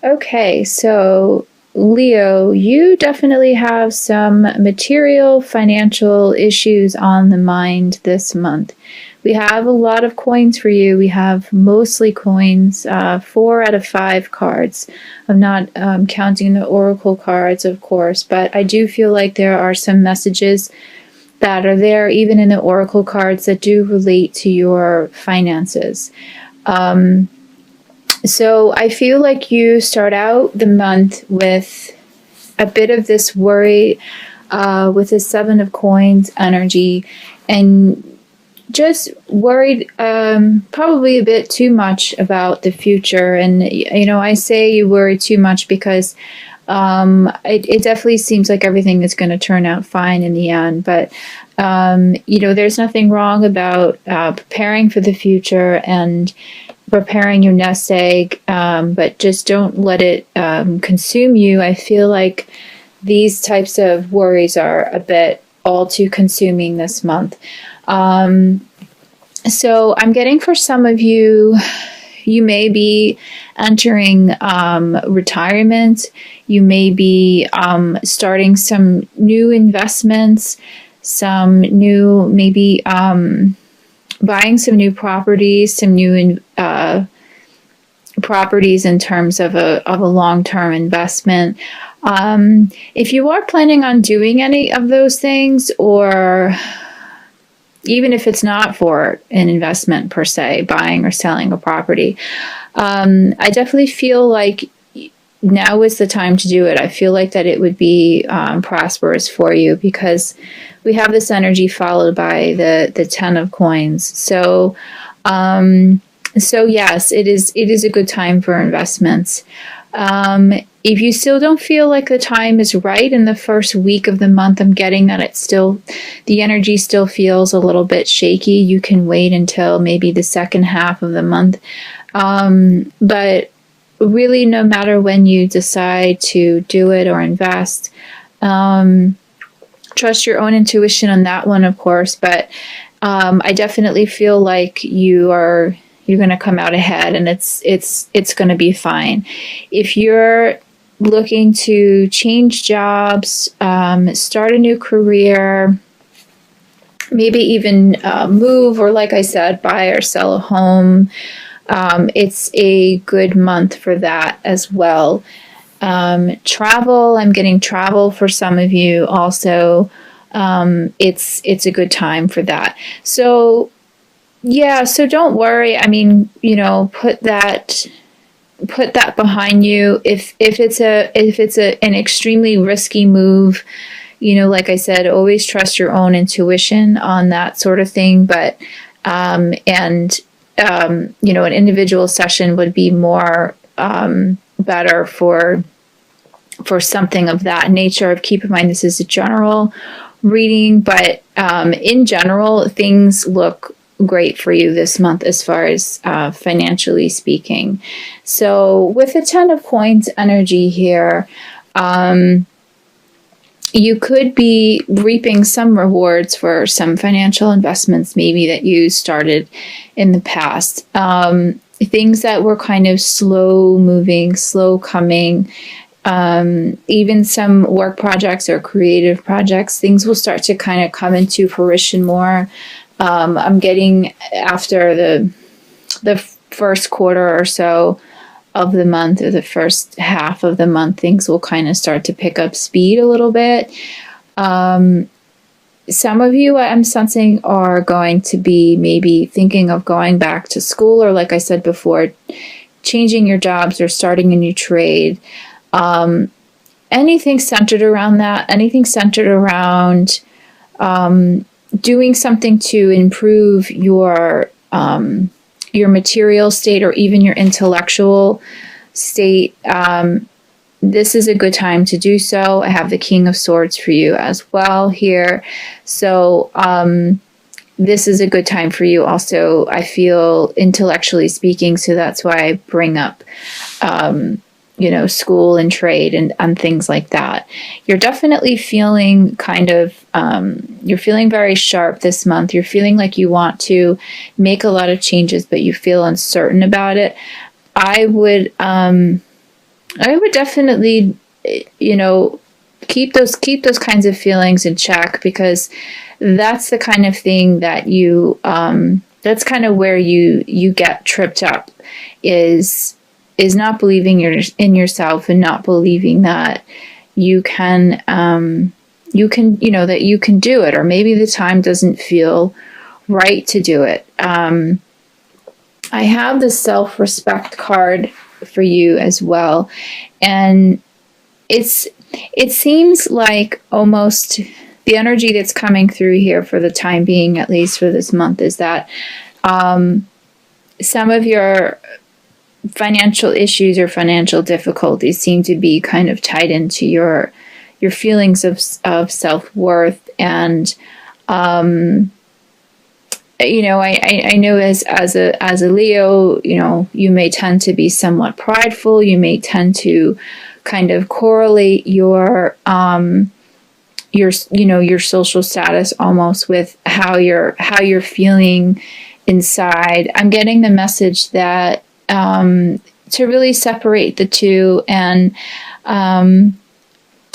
Okay, so Leo, you definitely have some material financial issues on the mind this month. We have a lot of coins for you. We have mostly coins, 4 out of 5 cards. I'm not counting the oracle cards, of course, but I do feel like there are some messages that are there, even in the oracle cards, that do relate to your finances. So I feel like you start out the month with a bit of this worry with the 7 of Coins energy, and just worried probably a bit too much about the future. And, I say you worry too much because it definitely seems like everything is going to turn out fine in the end. But, there's nothing wrong about preparing for the future and preparing your nest egg, but just don't let it consume you. I feel like these types of worries are a bit all too consuming this month. So I'm getting, for some of you, you may be entering retirement. You may be starting some new investments, some new, maybe buying some new properties, some new properties in terms of a long-term investment. If you are planning on doing any of those things, or even if it's not for an investment per se, buying or selling a property, I definitely feel like now is the time to do it. I feel like that it would be prosperous for you, because we have this energy followed by the 10 of Coins. So yes, it is a good time for investments. If you still don't feel like the time is right in the first week of the month, I'm getting that the energy still feels a little bit shaky. You can wait until maybe the second half of the month. But really, no matter when you decide to do it or invest, trust your own intuition on that one, of course. But I definitely feel like you're going to come out ahead, and it's going to be fine. If you're looking to change jobs, start a new career, maybe even move, or, like I said, buy or sell a home, it's a good month for that as well. Travel, I'm getting travel for some of you also. It's a good time for that. So yeah, so don't worry. I mean, put that behind you. If it's an extremely risky move, like I said, always trust your own intuition on that sort of thing. But an individual session would be more better for something of that nature. Keep in mind, this is a general reading, but in general, things look great for you this month as far as financially speaking. So with the 10 of Coins energy here, you could be reaping some rewards for some financial investments maybe that you started in the past. Things that were kind of slow moving, slow coming, even some work projects or creative projects, things will start to kind of come into fruition more. I'm getting after the first quarter or so of the month, or the first half of the month, things will kind of start to pick up speed a little bit. Some of you, I'm sensing, are going to be maybe thinking of going back to school, or, like I said before, changing your jobs or starting a new trade. Anything centered around that, anything centered around doing something to improve your material state, or even your intellectual state. This is a good time to do so. I have the King of Swords for you as well here. So this is a good time for you also, I feel, intellectually speaking. So that's why I bring up school and trade and things like that. You're definitely feeling you're feeling very sharp this month. You're feeling like you want to make a lot of changes, but you feel uncertain about it. I would I would definitely, you know, keep those kinds of feelings in check, because that's the kind of thing that that's kind of where you get tripped up, is not believing in yourself, and not believing that you can that you can do it, or maybe the time doesn't feel right to do it. I have the self-respect card for you as well, and it seems like almost the energy that's coming through here for the time being, at least for this month, is that some of your financial issues or financial difficulties seem to be kind of tied into your feelings of self-worth. And I know as a Leo, you may tend to be somewhat prideful. You may tend to kind of correlate your social status almost with how you're feeling inside. I'm getting the message that to really separate the two, and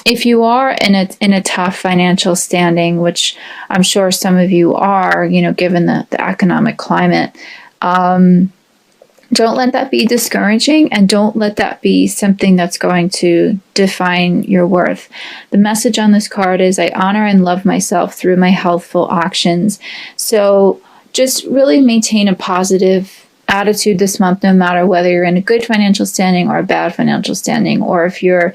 if you are in a tough financial standing, which I'm sure some of you are, given the economic climate, don't let that be discouraging, and don't let that be something that's going to define your worth. The message on this card is, I honor and love myself through my healthful actions. So just really maintain a positive attitude this month, no matter whether you're in a good financial standing or a bad financial standing, or if you're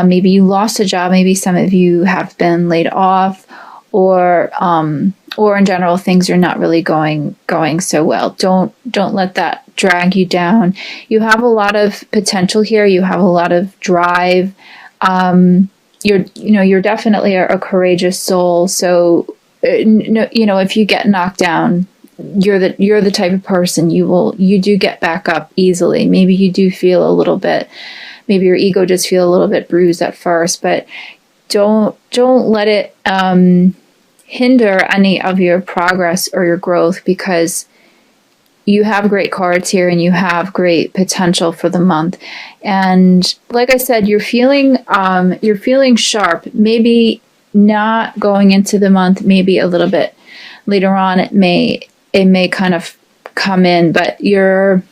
maybe you lost a job, maybe some of you have been laid off, or in general things are not really going so well. Don't let that drag you down. You have a lot of potential here. You have a lot of drive. You're definitely a courageous soul. So if you get knocked down, you're the type of person you do get back up easily. Maybe you do feel a little bit. Maybe your ego just feel a little bit bruised at first, but don't let it hinder any of your progress or your growth, because you have great cards here and you have great potential for the month. And like I said, you're feeling sharp. Maybe not going into the month, maybe a little bit later on it may kind of come in, but you're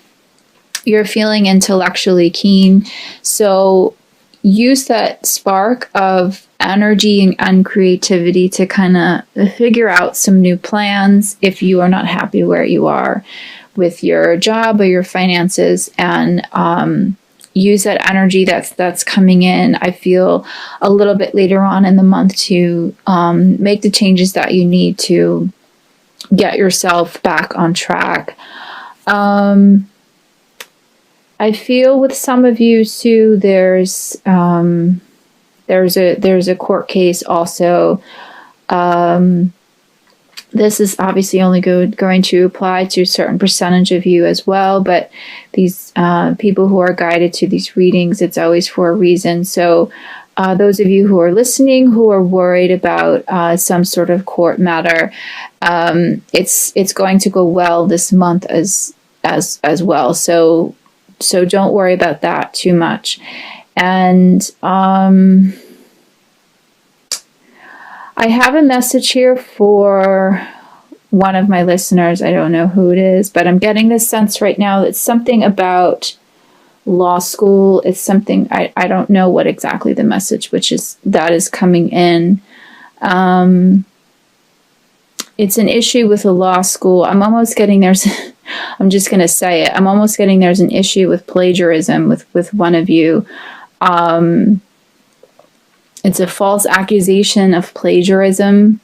feeling intellectually keen. So use that spark of energy and creativity to kind of figure out some new plans if you are not happy where you are with your job or your finances, and use that energy that's coming in. I feel a little bit later on in the month to make the changes that you need to get yourself back on track. I feel with some of you too, there's a court case also. This is obviously only going to apply to a certain percentage of you as well, but these people who are guided to these readings, it's always for a reason. So those of you who are listening who are worried about some sort of court matter, it's going to go well this month as well. So don't worry about that too much. And I have a message here for one of my listeners. I don't know who it is, but I'm getting this sense right now. It's something about law school. It's something, I don't know what exactly the message, that is coming in. It's an issue with a law school. I'm almost getting I'm just going to say it. I'm almost getting there's an issue with plagiarism with one of you. It's a false accusation of plagiarism.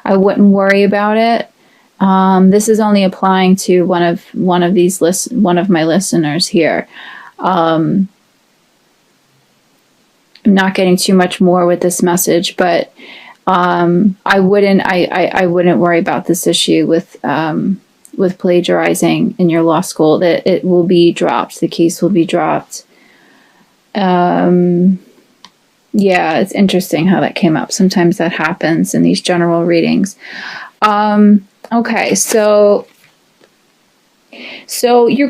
I wouldn't worry about it. This is only applying to one of my listeners here. I'm not getting too much more with this message, but I wouldn't worry about this issue with plagiarizing in your law school. That it will be dropped. The case will be dropped. Yeah, it's interesting how that came up. Sometimes that happens in these general readings. Okay, so you're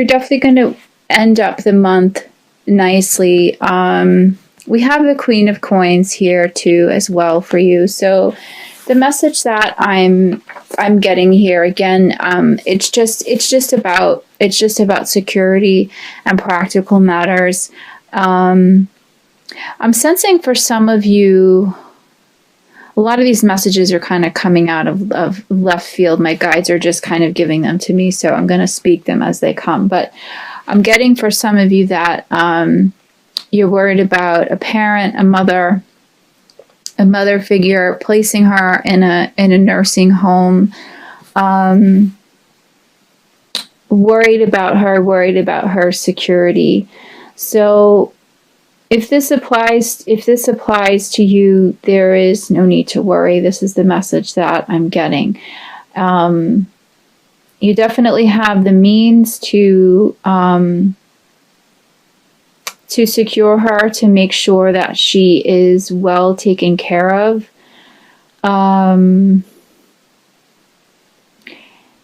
definitely gonna end up the month nicely. We have the Queen of Coins here too as well for you. So the message that I'm getting here again, it's just about security and practical matters. I'm sensing for some of you, a lot of these messages are kind of coming out of left field. My guides are just kind of giving them to me, so I'm going to speak them as they come. But I'm getting for some of you that you're worried about a parent, a mother figure, placing her in a nursing home, worried about her security. So if this applies to you, there is no need to worry. This is the message that I'm getting. You definitely have the means to secure her, to make sure that she is well taken care of.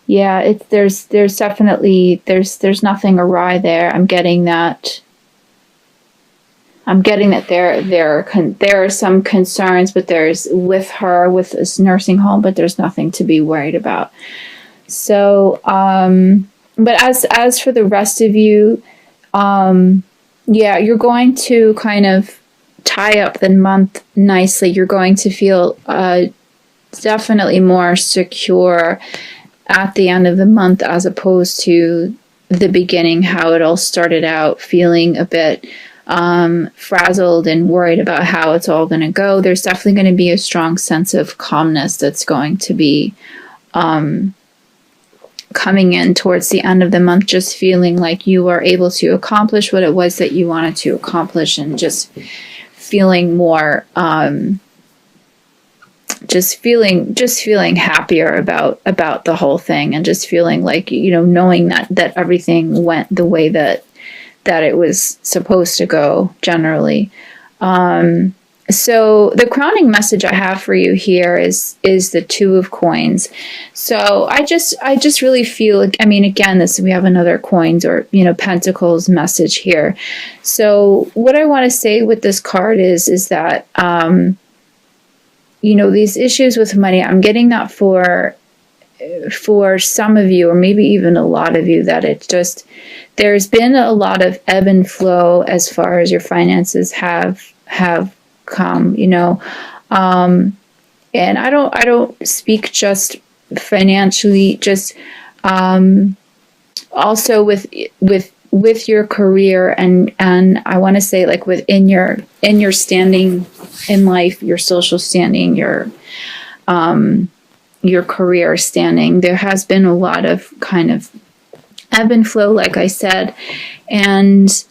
Yeah, there's definitely there's nothing awry there. I'm getting that there are some concerns, but there's with this nursing home, but there's nothing to be worried about. So, but as for the rest of you, yeah, you're going to kind of tie up the month nicely. You're going to feel definitely more secure at the end of the month as opposed to the beginning, how it all started out, feeling a bit frazzled and worried about how it's all going to go. There's definitely going to be a strong sense of calmness that's going to be coming in towards the end of the month, just feeling like you are able to accomplish what it was that you wanted to accomplish, and just feeling more just feeling happier about the whole thing, and just feeling like, knowing that everything went the way that it was supposed to go generally. So the crowning message I have for you here is the Two of Coins. So I just really feel like, again, we have another coins or, pentacles message here. So what I want to say with this card is that, these issues with money, I'm getting that for some of you, or maybe even a lot of you, that it's just, there's been a lot of ebb and flow as far as your finances have come, and I don't speak just financially, just also with your career, and I want to say, like, within your standing in life, your social standing, your career standing, there has been a lot of kind of ebb and flow, like I said, and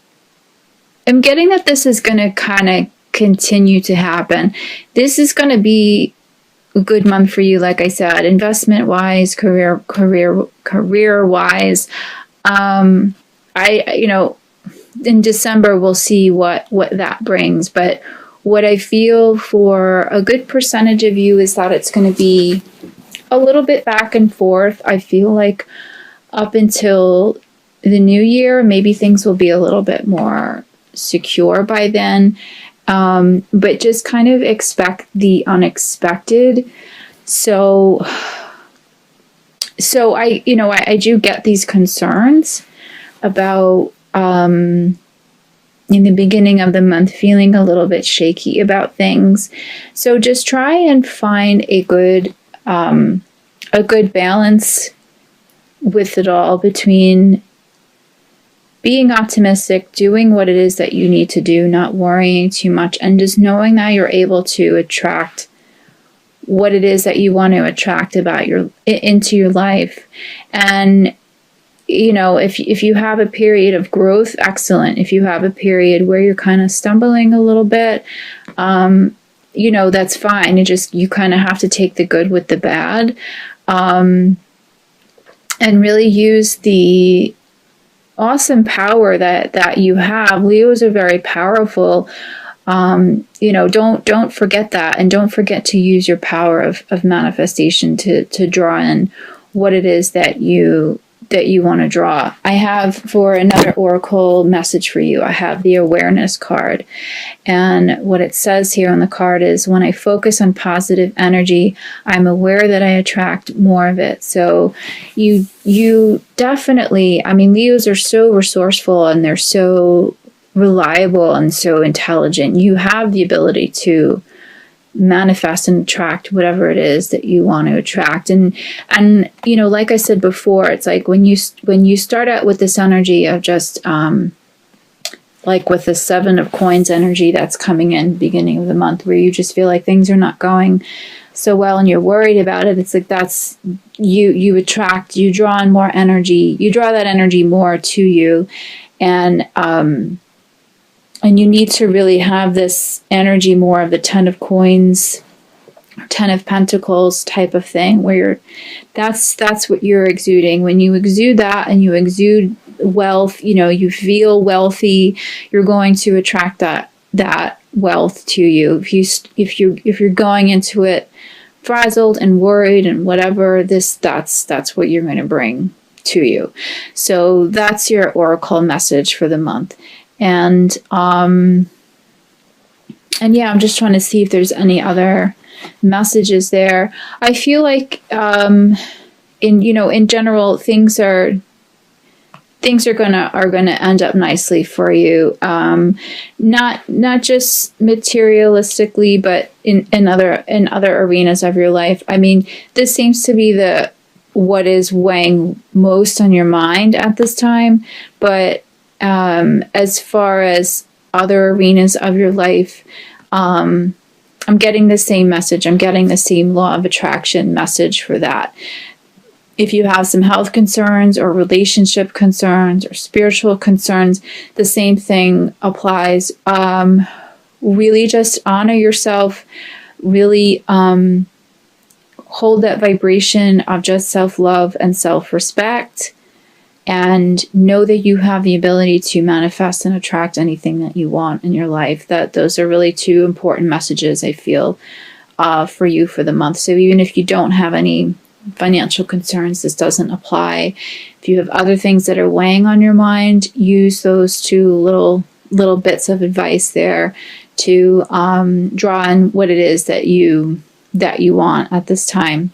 I'm getting that this is going to kind of continue to happen. This is going to be a good month for you, like I said, investment wise, career wise. In December we'll see what that brings, but what I feel for a good percentage of you is that it's going to be a little bit back and forth. I feel like up until the new year, maybe things will be a little bit more secure by then. But just kind of expect the unexpected. So I do get these concerns about, in the beginning of the month, feeling a little bit shaky about things. So just try and find a good balance with it all, between being optimistic, doing what it is that you need to do, not worrying too much, and just knowing that you're able to attract what it is that you want to attract into your life. And if you have a period of growth, excellent. If you have a period where you're kind of stumbling a little bit, that's fine. You kind of have to take the good with the bad, and really use the awesome power that you have. Leos are very powerful. Don't forget that, and don't forget to use your power of manifestation to draw in what it is that you want to draw. I have, for another oracle message for you, I have the awareness card. And what it says here on the card is, when I focus on positive energy, I'm aware that I attract more of it. So you definitely, I mean, Leos are so resourceful and they're so reliable and so intelligent. You have the ability to manifest and attract whatever it is that you want to attract. And you know, like I said before, it's like when you start out with this energy of just like with the 7 of coins energy that's coming in beginning of the month, where you just feel like things are not going so well and you're worried about it, it's like that's you attract, you draw in more energy, you draw that energy more to you. And you need to really have this energy more of the 10 of coins, 10 of pentacles type of thing, where that's what you're exuding. When you exude that and you exude wealth, you know, you feel wealthy, you're going to attract that wealth to you. If you're going into it frazzled and worried and whatever, that's what you're going to bring to you. So that's your oracle message for the month. And yeah, I'm just trying to see if there's any other messages there. I feel like in general, things are gonna end up nicely for you. Not just materialistically, but in other arenas of your life. I mean, this seems to be what is weighing most on your mind at this time, but as far as other arenas of your life, I'm getting the same message. I'm getting the same law of attraction message for that. If you have some health concerns or relationship concerns or spiritual concerns, the same thing applies. Really just honor yourself. Really hold that vibration of just self-love and self-respect. And know that you have the ability to manifest and attract anything that you want in your life. That those are really 2 important messages, I feel, for you for the month. So even if you don't have any financial concerns, this doesn't apply. If you have other things that are weighing on your mind, use those 2 little bits of advice there to draw in what it is that you want at this time.